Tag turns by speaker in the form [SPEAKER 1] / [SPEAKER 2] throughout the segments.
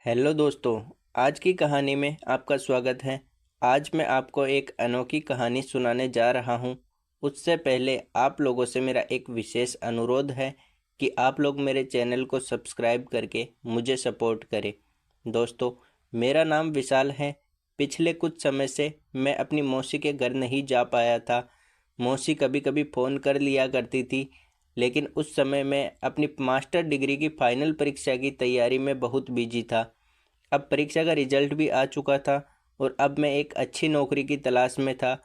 [SPEAKER 1] Hello दोस्तों। आज की कहानी में आपका स्वागत है। आज मैं आपको एक अनोखी कहानी सुनाने जा रहा हूँ। उससे पहले आप लोगों से मेरा एक विशेष अनुरोध है कि आप लोग मेरे चैनल को सब्सक्राइब करके मुझे सपोर्ट करें। दोस्तों, मेरा नाम विशाल है। पिछले कुछ समय से मैं अपनी मौसी के घर नहीं जा पाया था। मौसी कभी कभी फ़ोन कर लिया करती थी, लेकिन उस समय मैं अपनी मास्टर डिग्री की फाइनल परीक्षा की तैयारी में बहुत बिजी था। अब परीक्षा का रिजल्ट भी आ चुका था और अब मैं एक अच्छी नौकरी की तलाश में था,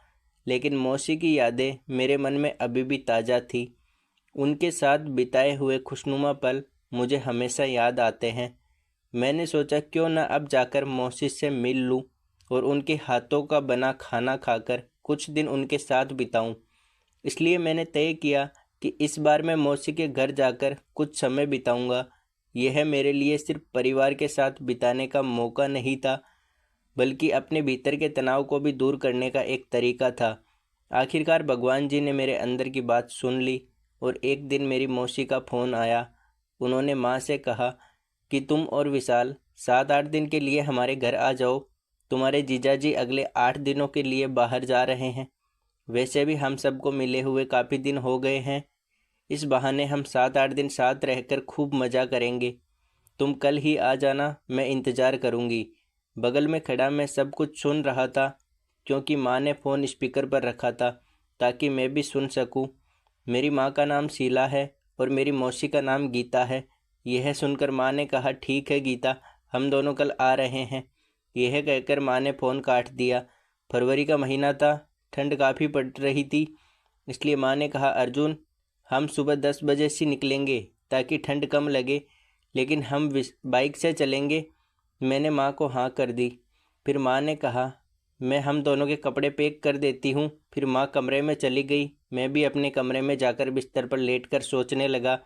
[SPEAKER 1] लेकिन मौसी की यादें मेरे मन में अभी भी ताज़ा थी। उनके साथ बिताए हुए खुशनुमा पल मुझे हमेशा याद आते हैं। मैंने सोचा क्यों न अब जाकर मौसी से मिल लूं और उनके हाथों का बना खाना खाकर कुछ दिन उनके साथ बिताऊं। इसलिए मैंने तय किया कि इस बार मैं मौसी के घर जाकर कुछ समय बिताऊंगा। यह मेरे लिए सिर्फ परिवार के साथ बिताने का मौका नहीं था, बल्कि अपने भीतर के तनाव को भी दूर करने का एक तरीका था। आखिरकार भगवान जी ने मेरे अंदर की बात सुन ली और एक दिन मेरी मौसी का फ़ोन आया। उन्होंने माँ से कहा कि तुम और विशाल 7-8 दिन के लिए हमारे घर आ जाओ। तुम्हारे जीजाजी अगले 8 दिनों के लिए बाहर जा रहे हैं। वैसे भी हम सबको मिले हुए काफ़ी दिन हो गए हैं। इस बहाने हम 7-8 दिन साथ रहकर खूब मज़ा करेंगे। तुम कल ही आ जाना, मैं इंतज़ार करूँगी। बगल में खड़ा मैं सब कुछ सुन रहा था, क्योंकि माँ ने फ़ोन स्पीकर पर रखा था ताकि मैं भी सुन सकूं। मेरी माँ का नाम शीला है और मेरी मौसी का नाम गीता है। यह सुनकर माँ ने कहा, ठीक है गीता, हम दोनों कल आ रहे हैं। यह कहकर माँ ने फ़ोन काट दिया। फरवरी का महीना था, ठंड काफ़ी पड़ रही थी। इसलिए माँ ने कहा, अर्जुन, हम सुबह 10 बजे से निकलेंगे ताकि ठंड कम लगे, लेकिन हम बाइक से चलेंगे। मैंने माँ को हाँ कर दी। फिर माँ ने कहा, मैं हम दोनों के कपड़े पैक कर देती हूँ। फिर माँ कमरे में चली गई। मैं भी अपने कमरे में जाकर बिस्तर पर लेटकर सोचने लगा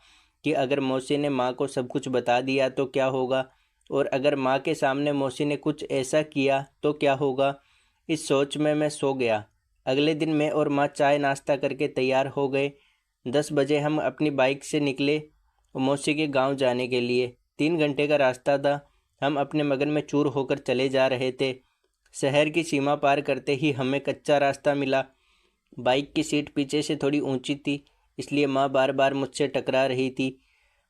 [SPEAKER 1] कि अगर मौसी ने माँ को सब कुछ बता दिया तो क्या होगा, और अगर माँ के सामने मौसी ने कुछ ऐसा किया तो क्या होगा। इस सोच में मैं सो गया। अगले दिन मैं और माँ चाय नाश्ता करके तैयार हो गए। 10 बजे हम अपनी बाइक से निकले मौसी के गांव जाने के लिए। 3 घंटे का रास्ता था। हम अपने मगन में चूर होकर चले जा रहे थे। शहर की सीमा पार करते ही हमें कच्चा रास्ता मिला। बाइक की सीट पीछे से थोड़ी ऊंची थी, इसलिए माँ बार बार मुझसे टकरा रही थी।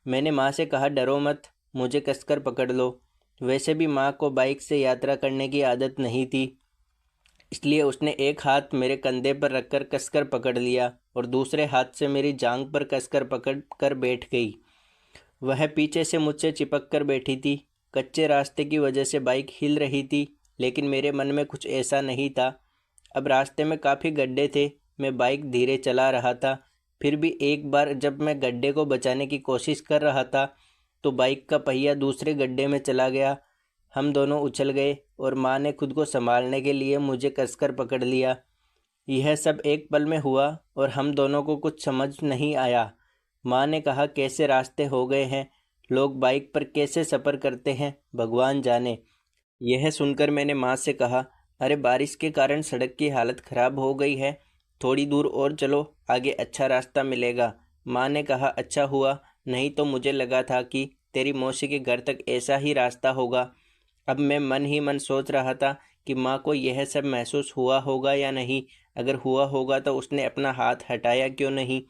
[SPEAKER 1] मैंने माँ से कहा, डरो मत, मुझे कसकर पकड़ लो। वैसे भी माँ को बाइक से यात्रा करने की आदत नहीं थी, इसलिए उसने एक हाथ मेरे कंधे पर रखकर कसकर पकड़ लिया और दूसरे हाथ से मेरी जांघ पर कसकर पकड़ कर बैठ गई। वह पीछे से मुझसे चिपक कर बैठी थी। कच्चे रास्ते की वजह से बाइक हिल रही थी, लेकिन मेरे मन में कुछ ऐसा नहीं था। अब रास्ते में काफ़ी गड्ढे थे। मैं बाइक धीरे चला रहा था। फिर भी एक बार जब मैं गड्ढे को बचाने की कोशिश कर रहा था, तो बाइक का पहिया दूसरे गड्ढे में चला गया। हम दोनों उछल गए और माँ ने खुद को संभालने के लिए मुझे कसकर पकड़ लिया। यह सब एक पल में हुआ और हम दोनों को कुछ समझ नहीं आया। माँ ने कहा, कैसे रास्ते हो गए हैं, लोग बाइक पर कैसे सफ़र करते हैं, भगवान जाने। यह सुनकर मैंने माँ से कहा, अरे बारिश के कारण सड़क की हालत ख़राब हो गई है, थोड़ी दूर और चलो, आगे अच्छा रास्ता मिलेगा। माँ ने कहा, अच्छा हुआ, नहीं तो मुझे लगा था कि तेरी मौसी के घर तक ऐसा ही रास्ता होगा। अब मैं मन ही मन सोच रहा था कि माँ को यह सब महसूस हुआ होगा या नहीं। अगर हुआ होगा तो उसने अपना हाथ हटाया क्यों नहीं,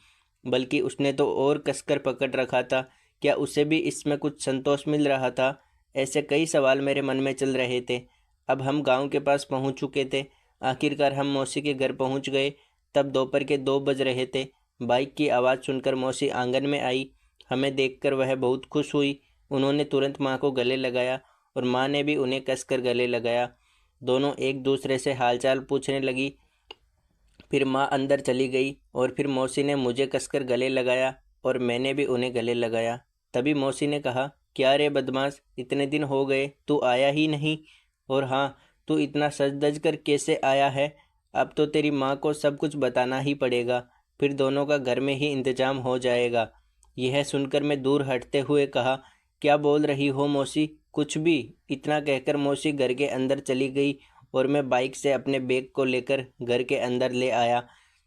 [SPEAKER 1] बल्कि उसने तो और कसकर पकड़ रखा था। क्या उसे भी इसमें कुछ संतोष मिल रहा था? ऐसे कई सवाल मेरे मन में चल रहे थे। अब हम गांव के पास पहुंच चुके थे। आखिरकार हम मौसी के घर पहुंच गए। तब दोपहर के 2 बज रहे थे। बाइक की आवाज़ सुनकर मौसी आंगन में आई। हमें देखकर वह बहुत खुश हुई। उन्होंने तुरंत माँ को गले लगाया और माँ ने भी उन्हें कसकर गले लगाया। दोनों एक दूसरे से हालचाल पूछने लगी। फिर माँ अंदर चली गई और फिर मौसी ने मुझे कसकर गले लगाया और मैंने भी उन्हें गले लगाया। तभी मौसी ने कहा, क्या रे बदमाश, इतने दिन हो गए तू आया ही नहीं। और हाँ, तू इतना सज धज कर कैसे आया है। अब तो तेरी माँ को सब कुछ बताना ही पड़ेगा, फिर दोनों का घर में ही इंतजाम हो जाएगा। यह सुनकर मैं दूर हटते हुए कहा, क्या बोल रही हो मौसी, कुछ भी। इतना कहकर मौसी घर के अंदर चली गई और मैं बाइक से अपने बैग को लेकर घर के अंदर ले आया।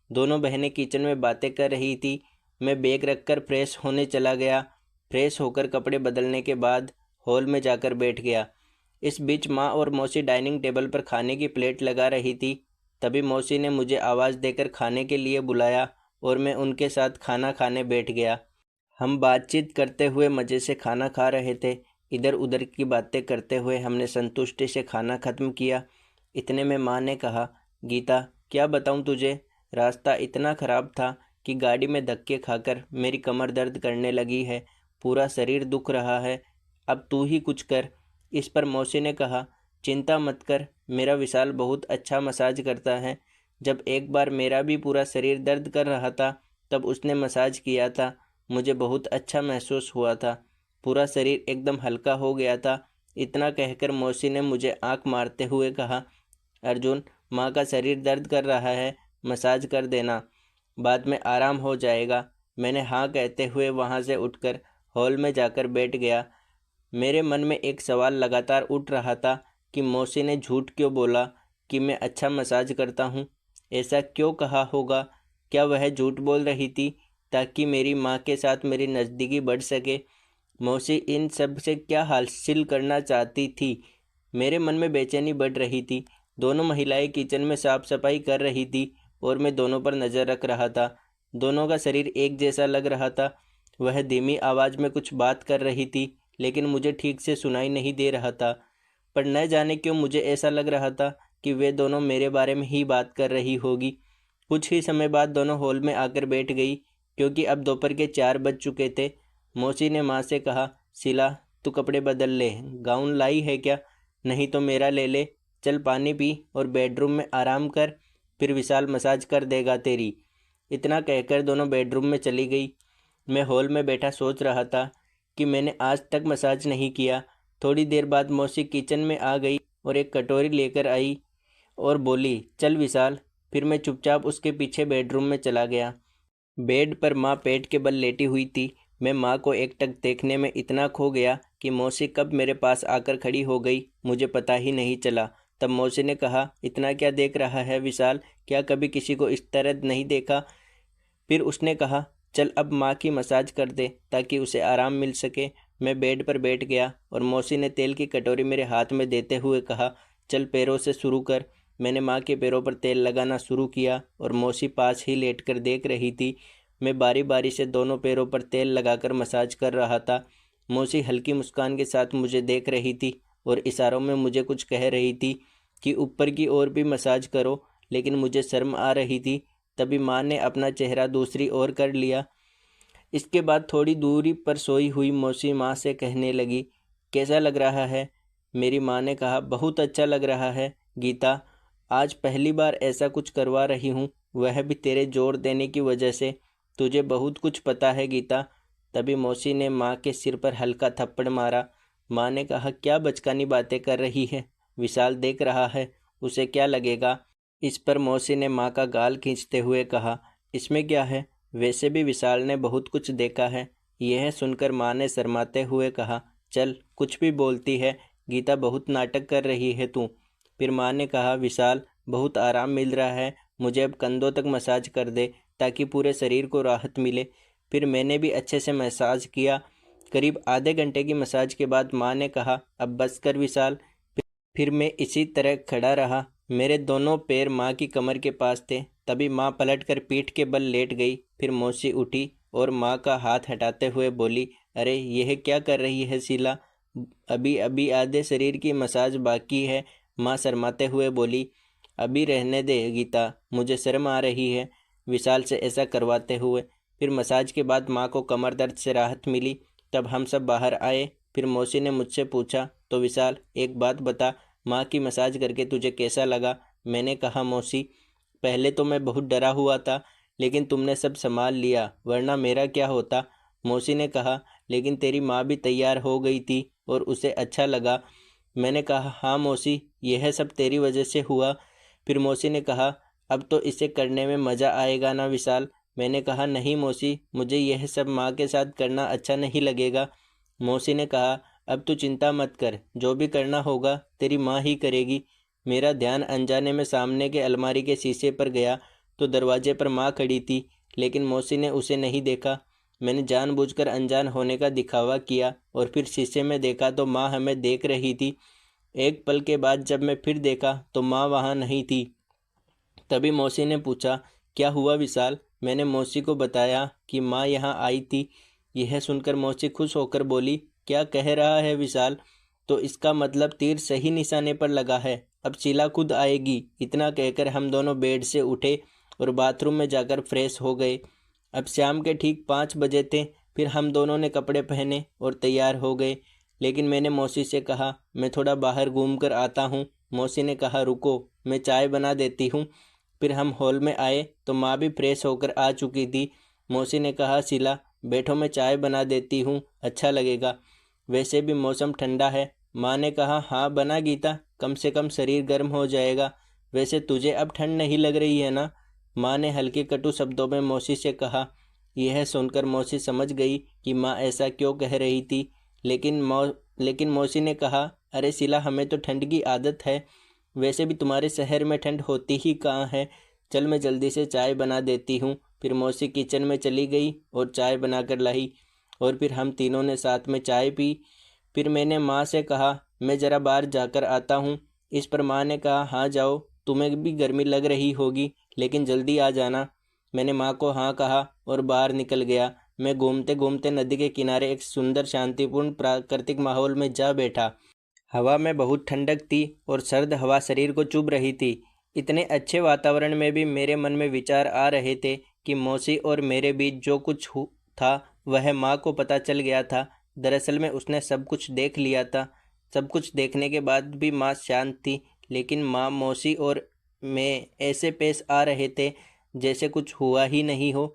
[SPEAKER 1] दोनों बहनें किचन में बातें कर रही थी। मैं बैग रखकर फ्रेश होने चला गया। फ्रेश होकर कपड़े बदलने के बाद हॉल में जाकर बैठ गया। इस बीच माँ और मौसी डाइनिंग टेबल पर खाने की प्लेट लगा रही थी। तभी मौसी ने मुझे आवाज़ देकर खाने के लिए बुलाया और मैं उनके साथ खाना खाने बैठ गया। हम बातचीत करते हुए मज़े से खाना खा रहे थे। इधर उधर की बातें करते हुए हमने संतुष्टि से खाना ख़त्म किया। इतने में माँ ने कहा, गीता क्या बताऊँ तुझे, रास्ता इतना ख़राब था कि गाड़ी में धक्के खाकर मेरी कमर दर्द करने लगी है, पूरा शरीर दुख रहा है, अब तू ही कुछ कर। इस पर मौसी ने कहा, चिंता मत कर, मेरा विशाल बहुत अच्छा मसाज करता है। जब एक बार मेरा भी पूरा शरीर दर्द कर रहा था तब उसने मसाज किया था, मुझे बहुत अच्छा महसूस हुआ था, पूरा शरीर एकदम हल्का हो गया था। इतना कहकर मौसी ने मुझे आंख मारते हुए कहा, अर्जुन, माँ का शरीर दर्द कर रहा है, मसाज कर देना, बाद में आराम हो जाएगा। मैंने हाँ कहते हुए वहाँ से उठकर हॉल में जाकर बैठ गया। मेरे मन में एक सवाल लगातार उठ रहा था कि मौसी ने झूठ क्यों बोला कि मैं अच्छा मसाज करता हूँ। ऐसा क्यों कहा होगा? क्या वह झूठ बोल रही थी ताकि मेरी माँ के साथ मेरी नज़दीकी बढ़ सके? मौसी इन सब से क्या हासिल करना चाहती थी? मेरे मन में बेचैनी बढ़ रही थी। दोनों महिलाएं किचन में साफ सफाई कर रही थी और मैं दोनों पर नज़र रख रहा था। दोनों का शरीर एक जैसा लग रहा था। वह धीमी आवाज़ में कुछ बात कर रही थी लेकिन मुझे ठीक से सुनाई नहीं दे रहा था। पर न जाने क्यों मुझे ऐसा लग रहा था कि वे दोनों मेरे बारे में ही बात कर रही होगी। कुछ ही समय बाद दोनों हॉल में आकर बैठ गई क्योंकि अब दोपहर के 4 बज चुके थे। मौसी ने माँ से कहा, शीला तू कपड़े बदल ले, गाउन लाई है क्या? नहीं तो मेरा ले ले, चल पानी पी और बेडरूम में आराम कर, फिर विशाल मसाज कर देगा तेरी। इतना कहकर दोनों बेडरूम में चली गई। मैं हॉल में बैठा सोच रहा था कि मैंने आज तक मसाज नहीं किया। थोड़ी देर बाद मौसी किचन में आ गई और एक कटोरी लेकर आई और बोली, चल विशाल। फिर मैं चुपचाप उसके पीछे बेडरूम में चला गया। बेड पर माँ पेट के बल लेटी हुई थी। मैं माँ को एकटक देखने में इतना खो गया कि मौसी कब मेरे पास आकर खड़ी हो गई मुझे पता ही नहीं चला। तब मौसी ने कहा, इतना क्या देख रहा है विशाल, क्या कभी किसी को इस तरह नहीं देखा? फिर उसने कहा, चल अब माँ की मसाज कर दे ताकि उसे आराम मिल सके। मैं बेड पर बैठ गया और मौसी ने तेल की कटोरी मेरे हाथ में देते हुए कहा, चल पैरों से शुरू कर। मैंने माँ के पैरों पर तेल लगाना शुरू किया और मौसी पास ही लेटकर देख रही थी। मैं बारी बारी से दोनों पैरों पर तेल लगाकर मसाज कर रहा था। मौसी हल्की मुस्कान के साथ मुझे देख रही थी और इशारों में मुझे कुछ कह रही थी कि ऊपर की ओर भी मसाज करो, लेकिन मुझे शर्म आ रही थी। तभी माँ ने अपना चेहरा दूसरी ओर कर लिया। इसके बाद थोड़ी दूरी पर सोई हुई मौसी माँ से कहने लगी, कैसा लग रहा है? मेरी माँ ने कहा, बहुत अच्छा लग रहा है गीता, आज पहली बार ऐसा कुछ करवा रही हूँ, वह भी तेरे जोर देने की वजह से। तुझे बहुत कुछ पता है गीता। तभी मौसी ने माँ के सिर पर हल्का थप्पड़ मारा। माँ ने कहा, क्या बचकानी बातें कर रही है, विशाल देख रहा है, उसे क्या लगेगा? इस पर मौसी ने माँ का गाल खींचते हुए कहा, इसमें क्या है, वैसे भी विशाल ने बहुत कुछ देखा है। यह सुनकर माँ ने शर्माते हुए कहा, चल कुछ भी बोलती है, गीता बहुत नाटक कर रही है तू। फिर माँ ने कहा, विशाल बहुत आराम मिल रहा है, मुझे अब कंधों तक मसाज कर दे ताकि पूरे शरीर को राहत मिले। फिर मैंने भी अच्छे से मसाज किया। करीब आधे घंटे की मसाज के बाद माँ ने कहा, अब बस कर विशाल। फिर मैं इसी तरह खड़ा रहा। मेरे दोनों पैर माँ की कमर के पास थे। तभी माँ पलटकर पीठ के बल लेट गई। फिर मौसी उठी और माँ का हाथ हटाते हुए बोली, अरे यह क्या कर रही है शीला, अभी अभी आधे शरीर की मसाज बाकी है। माँ शर्माते हुए बोली, अभी रहने दे गीता, मुझे शर्म आ रही है विशाल से ऐसा करवाते हुए। फिर मसाज के बाद माँ को कमर दर्द से राहत मिली। तब हम सब बाहर आए। फिर मौसी ने मुझसे पूछा, तो विशाल एक बात बता, माँ की मसाज करके तुझे कैसा लगा? मैंने कहा, मौसी पहले तो मैं बहुत डरा हुआ था, लेकिन तुमने सब संभाल लिया, वरना मेरा क्या होता। मौसी ने कहा, लेकिन तेरी माँ भी तैयार हो गई थी और उसे अच्छा लगा। मैंने कहा, हाँ मौसी, यह सब तेरी वजह से हुआ। फिर मौसी ने कहा, अब तो इसे करने में मज़ा आएगा ना विशाल? मैंने कहा, नहीं मौसी, मुझे यह सब माँ के साथ करना अच्छा नहीं लगेगा। मौसी ने कहा, अब तू चिंता मत कर, जो भी करना होगा तेरी माँ ही करेगी। मेरा ध्यान अनजाने में सामने के अलमारी के शीशे पर गया तो दरवाजे पर माँ खड़ी थी, लेकिन मौसी ने उसे नहीं देखा। मैंने जानबूझकर अनजान होने का दिखावा किया और फिर शीशे में देखा तो माँ हमें देख रही थी। एक पल के बाद जब मैं फिर देखा तो माँ वहाँ नहीं थी। तभी मौसी ने पूछा, क्या हुआ विशाल? मैंने मौसी को बताया कि माँ यहाँ आई थी। यह सुनकर मौसी खुश होकर बोली, क्या कह रहा है विशाल? तो इसका मतलब तीर सही निशाने पर लगा है। अब शीला खुद आएगी। इतना कहकर हम दोनों बेड से उठे और बाथरूम में जाकर फ्रेश हो गए। अब शाम के ठीक 5 बजे थे। फिर हम दोनों ने कपड़े पहने और तैयार हो गए। लेकिन मैंने मौसी से कहा, मैं थोड़ा बाहर घूम कर आता हूँ। मौसी ने कहा, रुको, मैं चाय बना देती हूँ। फिर हम हॉल में आए तो माँ भी फ्रेश होकर आ चुकी थी। मौसी ने कहा, शीला बैठो, मैं चाय बना देती हूँ, अच्छा लगेगा। वैसे भी मौसम ठंडा है। माँ ने कहा, हाँ बना गीता, कम से कम शरीर गर्म हो जाएगा। वैसे तुझे अब ठंड नहीं लग रही है ना? माँ ने हल्के कटु शब्दों में मौसी से कहा। यह सुनकर मौसी समझ गई कि माँ ऐसा क्यों कह रही थी। लेकिन मौसी ने कहा, अरे शीला, हमें तो ठंड की आदत है। वैसे भी तुम्हारे शहर में ठंड होती ही कहाँ है। चल मैं जल्दी से चाय बना देती हूँ। फिर मौसी किचन में चली गई और चाय बनाकर लाई और फिर हम तीनों ने साथ में चाय पी। फिर मैंने माँ से कहा, मैं ज़रा बाहर जाकर आता हूँ। इस पर माँ ने कहा, हाँ जाओ, तुम्हें भी गर्मी लग रही होगी, लेकिन जल्दी आ जाना। मैंने माँ को हाँ कहा और बाहर निकल गया। मैं घूमते घूमते नदी के किनारे एक सुंदर शांतिपूर्ण प्राकृतिक माहौल में जा बैठा। हवा में बहुत ठंडक थी और सर्द हवा शरीर को चुभ रही थी। इतने अच्छे वातावरण में भी मेरे मन में विचार आ रहे थे कि मौसी और मेरे बीच जो कुछ था वह माँ को पता चल गया था। दरअसल में उसने सब कुछ देख लिया था। सब कुछ देखने के बाद भी माँ शांत थी, लेकिन माँ, मौसी और मैं ऐसे पेश आ रहे थे जैसे कुछ हुआ ही नहीं हो।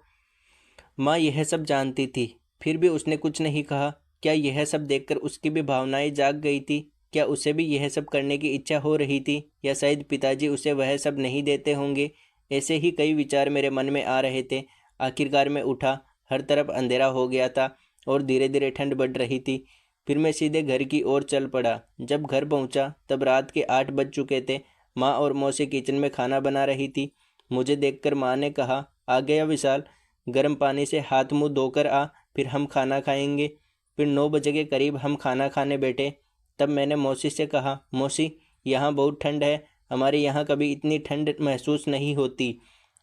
[SPEAKER 1] माँ यह सब जानती थी, फिर भी उसने कुछ नहीं कहा। क्या यह सब देखकर उसकी भी भावनाएं जाग गई थी? क्या उसे भी यह सब करने की इच्छा हो रही थी? या शायद पिताजी उसे वह सब नहीं देते होंगे? ऐसे ही कई विचार मेरे मन में आ रहे थे। आखिरकार मैं उठा। हर तरफ अंधेरा हो गया था और धीरे धीरे ठंड बढ़ रही थी। फिर मैं सीधे घर की ओर चल पड़ा। जब घर पहुंचा तब रात के 8 बज चुके थे। माँ और मौसी किचन में खाना बना रही थी। मुझे देखकर माँ ने कहा, आ गया विशाल, गर्म पानी से हाथ मुंह धोकर आ, फिर हम खाना खाएंगे। फिर 9 बजे के करीब हम खाना खाने बैठे। तब मैंने मौसी से कहा, मौसी यहाँ बहुत ठंड है, हमारे यहाँ कभी इतनी ठंड महसूस नहीं होती।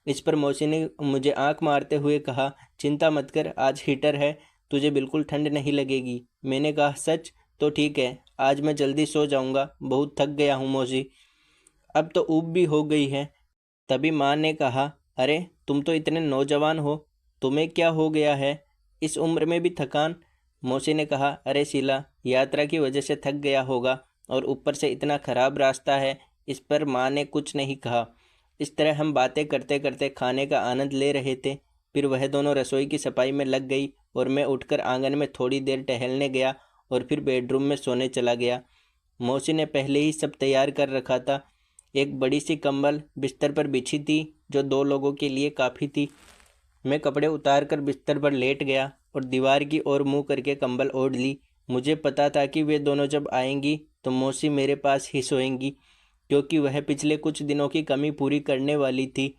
[SPEAKER 1] इस पर मौसी ने मुझे आंख मारते हुए कहा, चिंता मत कर, आज हीटर है, तुझे बिल्कुल ठंड नहीं लगेगी। मैंने कहा, सच? तो ठीक है, आज मैं जल्दी सो जाऊँगा, बहुत थक गया हूँ मौसी, अब तो ऊब भी हो गई है। तभी माँ ने कहा, अरे तुम तो इतने नौजवान हो, तुम्हें क्या हो गया है? इस उम्र में भी थकान? मौसी ने कहा, अरे शीला, यात्रा की वजह से थक गया होगा और ऊपर से इतना खराब रास्ता है। इस पर माँ ने कुछ नहीं कहा। इस तरह हम बातें करते करते खाने का आनंद ले रहे थे। फिर वह दोनों रसोई की सफाई में लग गई और मैं उठकर आंगन में थोड़ी देर टहलने गया और फिर बेडरूम में सोने चला गया। मौसी ने पहले ही सब तैयार कर रखा था। एक बड़ी सी कंबल बिस्तर पर बिछी थी जो 2 लोगों के लिए काफ़ी थी। मैं कपड़े उतार कर बिस्तर पर लेट गया और दीवार की ओर मुंह करके कंबल ओढ़ ली। मुझे पता था कि वे दोनों जब आएंगी तो मौसी मेरे पास ही सोएंगी, क्योंकि वह पिछले कुछ दिनों की कमी पूरी करने वाली थी।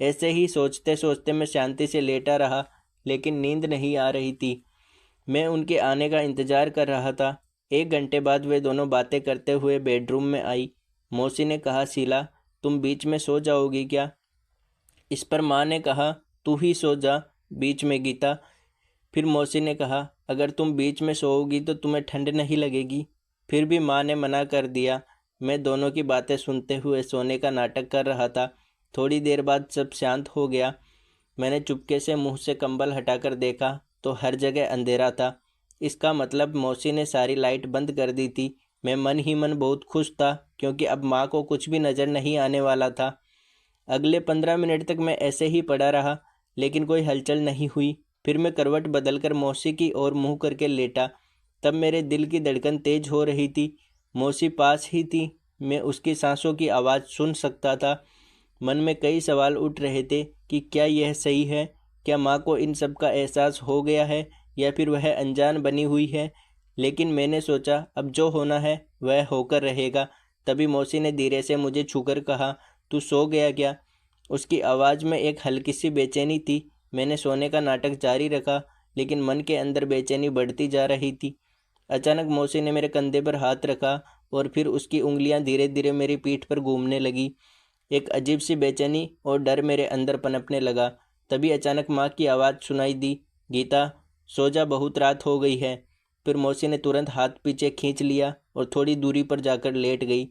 [SPEAKER 1] ऐसे ही सोचते सोचते मैं शांति से लेटा रहा, लेकिन नींद नहीं आ रही थी। मैं उनके आने का इंतज़ार कर रहा था। 1 घंटे बाद वे दोनों बातें करते हुए बेडरूम में आई। मौसी ने कहा, शीला, तुम बीच में सो जाओगी क्या? इस पर माँ ने कहा, तू ही सो जा बीच में गीता। फिर मौसी ने कहा, अगर तुम बीच में सोओगी तो तुम्हें ठंड नहीं लगेगी। फिर भी माँ ने मना कर दिया। मैं दोनों की बातें सुनते हुए सोने का नाटक कर रहा था। थोड़ी देर बाद सब शांत हो गया। मैंने चुपके से मुंह से कंबल हटाकर देखा तो हर जगह अंधेरा था। इसका मतलब मौसी ने सारी लाइट बंद कर दी थी। मैं मन ही मन बहुत खुश था, क्योंकि अब माँ को कुछ भी नज़र नहीं आने वाला था। अगले 15 मिनट तक मैं ऐसे ही पड़ा रहा, लेकिन कोई हलचल नहीं हुई। फिर मैं करवट बदलकर मौसी की ओर मुंह करके लेटा। तब मेरे दिल की धड़कन तेज हो रही थी। मौसी पास ही थी। मैं उसकी सांसों की आवाज़ सुन सकता था। मन में कई सवाल उठ रहे थे कि क्या यह सही है? क्या माँ को इन सब का एहसास हो गया है या फिर वह अनजान बनी हुई है? लेकिन मैंने सोचा, अब जो होना है वह होकर रहेगा। तभी मौसी ने धीरे से मुझे छूकर कहा, तू सो गया क्या? उसकी आवाज़ में एक हल्की सी बेचैनी थी। मैंने सोने का नाटक जारी रखा, लेकिन मन के अंदर बेचैनी बढ़ती जा रही थी। अचानक मौसी ने मेरे कंधे पर हाथ रखा और फिर उसकी उंगलियां धीरे धीरे मेरी पीठ पर घूमने लगी। एक अजीब सी बेचैनी और डर मेरे अंदर पनपने लगा। तभी अचानक माँ की आवाज़ सुनाई दी, गीता सो जा, बहुत रात हो गई है। फिर मौसी ने तुरंत हाथ पीछे खींच लिया और थोड़ी दूरी पर जाकर लेट गई।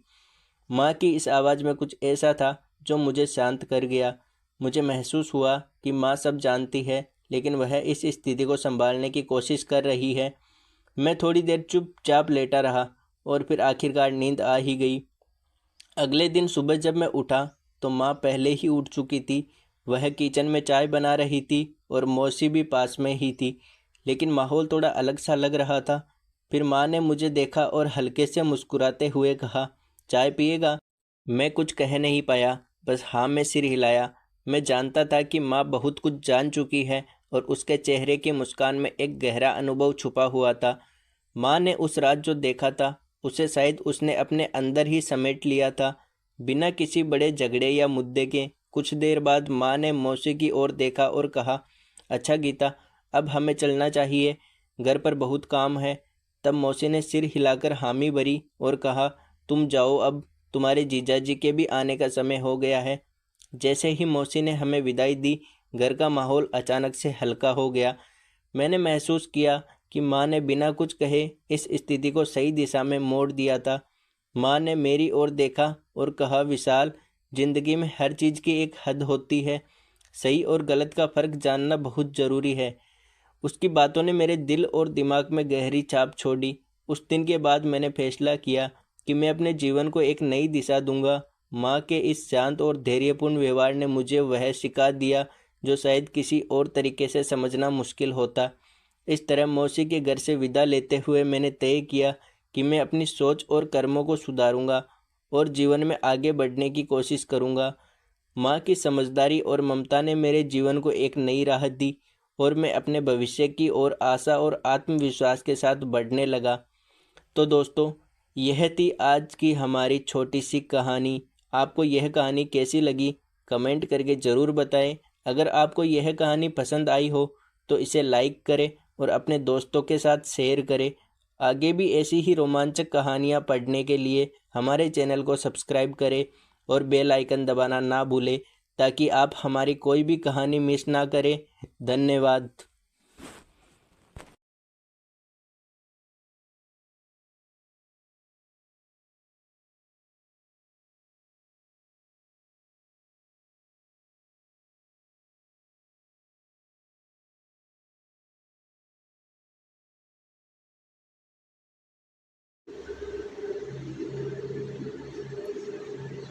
[SPEAKER 1] माँ की इस आवाज़ में कुछ ऐसा था जो मुझे शांत कर गया। मुझे महसूस हुआ कि माँ सब जानती है, लेकिन वह इस स्थिति को संभालने की कोशिश कर रही है। मैं थोड़ी देर चुपचाप लेटा रहा और फिर आखिरकार नींद आ ही गई। अगले दिन सुबह जब मैं उठा तो माँ पहले ही उठ चुकी थी। वह किचन में चाय बना रही थी और मौसी भी पास में ही थी, लेकिन माहौल थोड़ा अलग सा लग रहा था। फिर माँ ने मुझे देखा और हल्के से मुस्कुराते हुए कहा, चाय पिएगा? मैं कुछ कह नहीं पाया, बस हाँ में सिर हिलाया। मैं जानता था कि माँ बहुत कुछ जान चुकी है और उसके चेहरे की मुस्कान में एक गहरा अनुभव छुपा हुआ था। माँ ने उस रात जो देखा था उसे शायद उसने अपने अंदर ही समेट लिया था, बिना किसी बड़े झगड़े या मुद्दे के। कुछ देर बाद माँ ने मौसी की ओर देखा और कहा, अच्छा गीता, अब हमें चलना चाहिए, घर पर बहुत काम है। तब मौसी ने सिर हिलाकर हामी भरी और कहा, तुम जाओ, अब तुम्हारे जीजाजी के भी आने का समय हो गया है। जैसे ही मौसी ने हमें विदाई दी, घर का माहौल अचानक से हल्का हो गया। मैंने महसूस किया कि माँ ने बिना कुछ कहे इस स्थिति को सही दिशा में मोड़ दिया था। माँ ने मेरी ओर देखा और कहा, विशाल, जिंदगी में हर चीज़ की एक हद होती है। सही और गलत का फ़र्क जानना बहुत ज़रूरी है। उसकी बातों ने मेरे दिल और दिमाग में गहरी छाप छोड़ी। उस दिन के बाद मैंने फैसला किया कि मैं अपने जीवन को एक नई दिशा दूंगा। माँ के इस शांत और धैर्यपूर्ण व्यवहार ने मुझे वह सिखा दिया जो शायद किसी और तरीके से समझना मुश्किल होता। इस तरह मौसी के घर से विदा लेते हुए मैंने तय किया कि मैं अपनी सोच और कर्मों को सुधारूंगा और जीवन में आगे बढ़ने की कोशिश करूंगा। माँ की समझदारी और ममता ने मेरे जीवन को एक नई राह दी और मैं अपने भविष्य की ओर आशा और आत्मविश्वास के साथ बढ़ने लगा। तो दोस्तों, यह थी आज की हमारी छोटी सी कहानी। आपको यह कहानी कैसी लगी, कमेंट करके ज़रूर बताएं। अगर आपको यह कहानी पसंद आई हो तो इसे लाइक करें और अपने दोस्तों के साथ शेयर करें। आगे भी ऐसी ही रोमांचक कहानियाँ पढ़ने के लिए हमारे चैनल को सब्सक्राइब करें और बेल आइकन दबाना ना भूलें, ताकि आप हमारी कोई भी कहानी मिस ना करें। धन्यवाद।